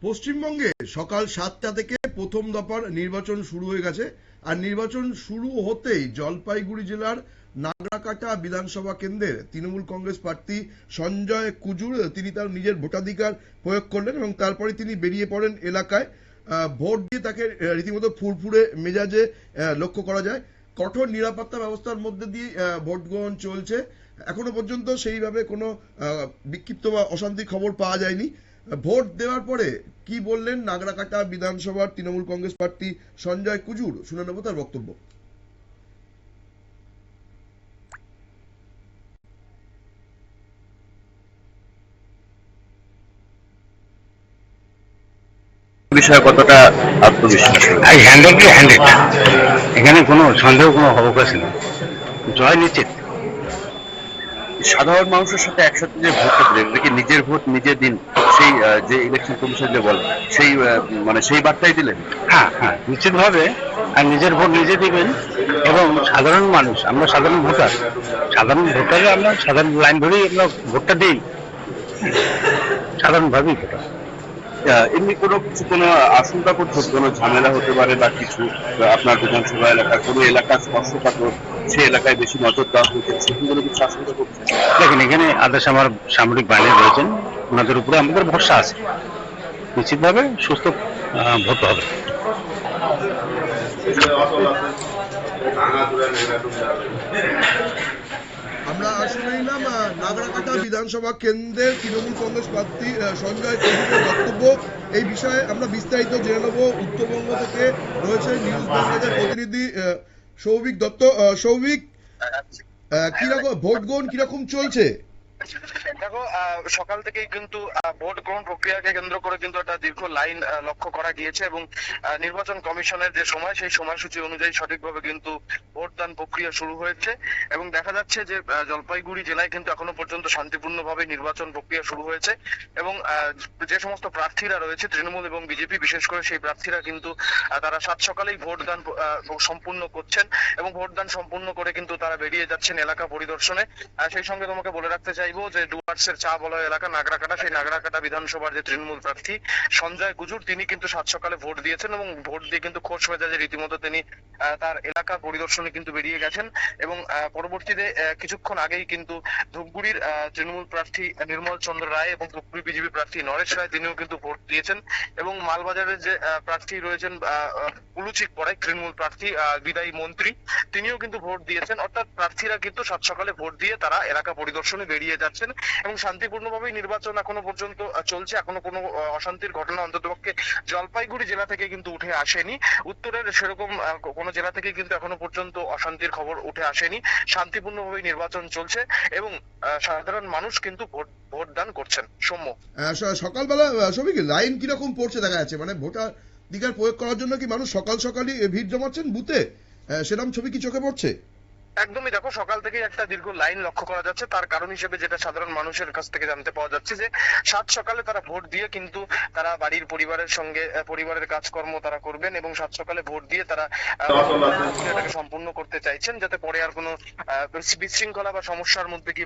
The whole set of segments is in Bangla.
পশ্চিমবঙ্গে সকাল 7টা থেকে প্রথম দফার নির্বাচন শুরু হয়ে গেছে। আর নির্বাচন শুরু হতেই জলপাইগুড়ি জেলার নাগরাকাটা বিধানসভা কেন্দ্রের তৃণমূল কংগ্রেস প্রার্থী সঞ্জয় কুজুর তিনি তার নিজের ভোটাধিকার প্রয়োগ করলেন এবং তারপরে তিনি বেরিয়ে পড়েন এলাকায়। ভোট দিয়ে তাকে রীতিমতো ফুরফুরে মেজাজে লক্ষ্য করা যায়। কঠোর নিরাপত্তা ব্যবস্থার মধ্যে দিয়ে ভোট গ্রহণ চলছে। এখনো পর্যন্ত সেইভাবে কোনো বিক্ষিপ্ত বা অশান্তির খবর পাওয়া যায়নি। ভোট দেওয়ার পরে কি বললেন নাগরাকাটা বিধানসভার তৃণমূল কংগ্রেস প্রার্থী সঞ্জয় কুজুর, শুনে নেব তার বক্তব্য। বিষয়ে কতটা আত্মবিশ্বাস? এখানে কোনো সন্দেহ কোনো অবকাশ নেই, জয় নিশ্চিত। সাধারণ মানুষের সাথে একসাথে যে ভোটটা দিলেন, এটা কি নিজের ভোট নিজে দিন, সেই যে ইলেকশন কমিশন যে বলে সেই মানে সেই বার্তাই দিলেন? হ্যাঁ হ্যাঁ, নিশ্চিতভাবে। আর নিজের ভোট নিজে দিবেন এবং সাধারণ মানুষ, আমরা সাধারণ ভোটারে আমরা সাধারণ লাইন ধরেই আমরা ভোটটা দিই, সাধারণভাবেই ভোটার। এমনি কোনো আশঙ্কা করছো কোনো ঝামেলা হতে পারে বা কিছু? আপনার বিধানসভা এলাকা কোনো এলাকা স্পর্শকাতর, সেই এলাকায় বেশি নজর দেওয়া হয়েছে, সেগুলো কিছু আশঙ্কা করছে? দেখেন, এখানে আদেশ আমার সামরিক বাহিনী রয়েছেন, ওনাদের উপরে আমাদের ভরসা আছে। নিশ্চিতভাবে সুস্থ ভোট হবে। আমরা শুনে নিলাম নাগরাকাটা বিধানসভা কেন্দ্রের তৃণমূল কংগ্রেস প্রার্থী সঞ্জয় কুজুরের বক্তব্য। এই বিষয়ে আমরা বিস্তারিত জেনে নেব। উত্তরবঙ্গ থেকে রয়েছে নিউজ বাংলাদেশের প্রতিনিধি সৌভিক দত্ত। সৌভিক, কিরকম ভোট গ্রহণ কিরকম চলছে? দেখো, সকাল থেকেই কিন্তু ভোট গ্রহণ প্রক্রিয়াকে কেন্দ্র করে কিন্তু একটা দীর্ঘ লাইন লক্ষ্য করা গিয়েছে এবং নির্বাচন কমিশনের যে সময়, সেই সময়সূচি অনুযায়ী সঠিকভাবে কিন্তু ভোটদান প্রক্রিয়া শুরু হয়েছে এবং দেখা যাচ্ছে যে জলপাইগুড়ি জেলায় কিন্তু এখনো পর্যন্ত শান্তিপূর্ণভাবে নির্বাচন প্রক্রিয়া শুরু হয়েছে এবং যে সমস্ত প্রার্থীরা রয়েছে তৃণমূল এবং বিজেপি বিশেষ করে, সেই প্রার্থীরা কিন্তু তারা সাত সকালেই ভোটদান সম্পূর্ণ করছেন এবং ভোটদান সম্পূর্ণ করে কিন্তু তারা বেরিয়ে যাচ্ছেন এলাকা পরিদর্শনে। সেই সঙ্গে তোমাকে বলে রাখতে চাইবো যে ডুয়ার্সের চা বলয় এলাকা নাগরাকাটা, সেই নাগরাকাটা বিধানসভার যে তৃণমূল প্রার্থী সঞ্জয় কুজুর তিনি কিন্তু সাত সকালে ভোট দিয়েছেন এবং ভোট দিয়ে কিন্তু খোশ মেজাজে রীতিমতো তিনি তার এলাকা পরিদর্শনে কিন্তু বেরিয়ে গেছেন এবং পরবর্তীতে কিছুক্ষণ আগেই কিন্তু ধূপগুড়ির তৃণমূল প্রার্থী নির্মল চন্দ্র রায় এবং ধূপগুড়ি বিজেপি প্রার্থী নরেশ রায় তিনিও কিন্তু ভোট দিয়েছেন এবং মালবাজারের যে প্রার্থী রয়েছেন উলুচিক পড়ায় তৃণমূল প্রার্থী বিদায়ী মন্ত্রী, তিনিও কিন্তু ভোট দিয়েছেন। অর্থাৎ প্রার্থীরা কিন্তু সাত সকালে ভোট দিয়ে তারা এলাকা পরিদর্শনে বেরিয়ে যাচ্ছেন এবং শান্তিপূর্ণভাবেই নির্বাচন এখনো পর্যন্ত চলছে। এখনো কোনো অশান্তির ঘটনা অন্ততপক্ষে জলপাইগুড়ি জেলা থেকে কিন্তু উঠে আসেনি। উত্তরের সেরকম কোনো জেলা থেকে কিন্তু এখনো পর্যন্ত অশান্তির খবর উঠে আসেনি। শান্তিপূর্ণভাবে নির্বাচন চলছে এবং সাধারণ মানুষ কিন্তু ভোটদান করছেন। সৌম্য, সকালবেলা সবই লাইন কিরকম পড়ছে দেখা যাচ্ছে, মানে ভোটাধিকার প্রয়োগ করার জন্য কি মানুষ সকাল সকালই ভিড় জমাচ্ছেন বুথে, সেরকম ছবি কি চোখে পড়ছে? একদমই। দেখো, সকাল থেকে একটা দীর্ঘ লাইন লক্ষ্য করা যাচ্ছে। তার কারণ হিসেবে যেটা সাধারণ মানুষের কাছ থেকে জানতে পাওয়া যাচ্ছে যে সাত সকালে তারা ভোট দিয়ে কিন্তু তারা বাড়ির পরিবারের সঙ্গে পরিবারের কাজকর্ম তারা করবেন এবং সাত সকালে ভোট দিয়ে তারা এটাকে সম্পূর্ণ করতে চাইছেন, যাতে পরে আর কোনো বিশৃঙ্খলা বা সমস্যার মধ্যে কি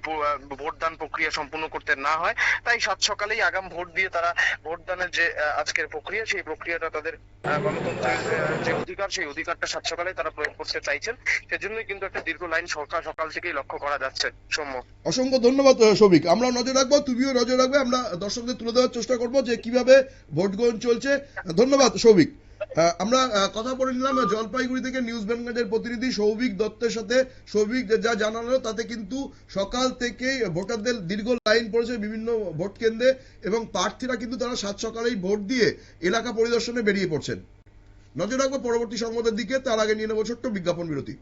ভোটদান প্রক্রিয়া সম্পূর্ণ করতে না হয়। তাই সাত সকালেই আগাম ভোট দিয়ে তারা ভোটদানের যে আজকের প্রক্রিয়া, সেই প্রক্রিয়াটা তাদের গণতন্ত্রের যে অধিকার, সেই অধিকারটা সাত সকালে তারা প্রয়োগ করতে চাইছেন। সেজন্যই কিন্তু একটা দীর্ঘ লাইন সকাল থেকেই লক্ষ্য করা যাচ্ছে। সৌম্য, অসংখ্য ধন্যবাদ সৌভিক। আমরা নজর রাখবো, তুমিও নজর রাখবে, আমরা দর্শকদের তুলে দেওয়ার চেষ্টা করবো যে কিভাবে ভোট গ্রহণ চলছে। ধন্যবাদ সৌভিক। আমরা কথা বলে নিলাম জলপাইগুড়ি থেকে নিউজ বাংলাদেশের প্রতিনিধি সৌভিক দত্তের সাথে। সৌভিক যা জানালো তাতে কিন্তু সকাল থেকেই ভোটারদের দীর্ঘ লাইন পড়েছে বিভিন্ন ভোট কেন্দ্রে এবং প্রার্থীরা কিন্তু তারা সাত সকালেই ভোট দিয়ে এলাকা পরিদর্শনে বেরিয়ে পড়ছেন। নজর রাখবো পরবর্তী সংবাদের দিকে, তার আগে নিয়ে নেবো ছোট্ট বিজ্ঞাপন বিরতি।